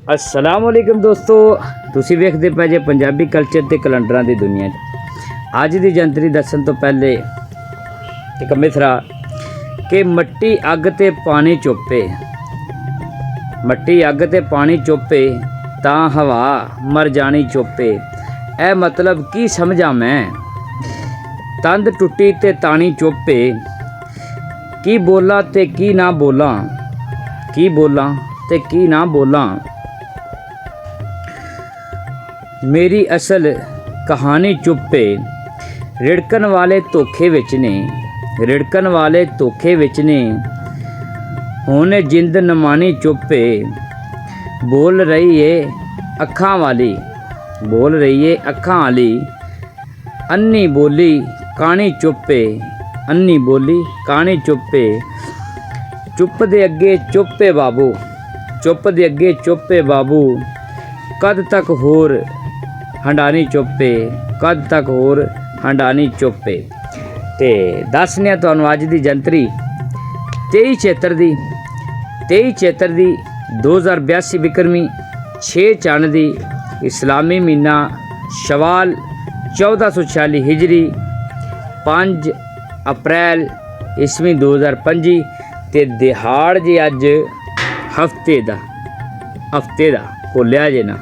अस्सलाम वालेकुम दोस्तों, ਤੁਸੀਂ ਵੇਖਦੇ ਪਏ ਜੇ ਪੰਜਾਬੀ ਕਲਚਰ ਤੇ ਕੈਲੰਡਰਾਂ ਦੀ ਦੁਨੀਆ 'ਚ। ਅੱਜ ਦੀ ਜੰਤਰੀ ਦੱਸਣ ਤੋਂ ਪਹਿਲੇ ਇੱਕ ਮਿਥਰਾ ਕਿ ਮੱਟੀ ਅੱਗ ਤੇ ਪਾਣੀ ਚੁੱਪੇ, ਮੱਟੀ ਅੱਗ ਤੇ ਪਾਣੀ ਚੁੱਪੇ ਤਾਂ ਹਵਾ ਮਰ ਜਾਣੀ ਚੁੱਪੇ। ਇਹ ਮਤਲਬ ਕੀ ਸਮਝਾਂ ਮੈਂ? ਤੰਦ ਟੁੱਟੀ ਤੇ ਤਾਣੀ ਚੁੱਪੇ, ਕੀ ਬੋਲਾਂ ਤੇ ਕੀ ਨਾ ਬੋਲਾਂ, ਕੀ ਬੋਲਾਂ ਤੇ ਕੀ ਨਾ ਬੋਲਾਂ। मेरी असल कहानी चुप्पे, रिड़कन वाले धोखे विच ने, रिड़कन वाले धोखे विच ने, हुण जिंद नमानी चुप्पे। बोल रही है अखां वाली, बोल रही है अखां वाली, अन्नी बोली कानी चुप्पे, अन्नी बोली कानी चुप्पे। चुप दे अगे चुप्पे बाबू, चुप दे अगे चुप्पे बाबू, कद तक होर हंडानी चुप्पे, कद तक होर हंडानी चुप्पे। ते दसने तुहानूं अज दी जंतरी 23 चेत्र दी 2082 विक्रमी 6 चंद दी इस्लामी महीना शवाल 1446 हिजरी 5 अप्रैल ईस्वी 2025 ते दिहाड़ जे अज हफ्ते दा भुल्लिया जे ना।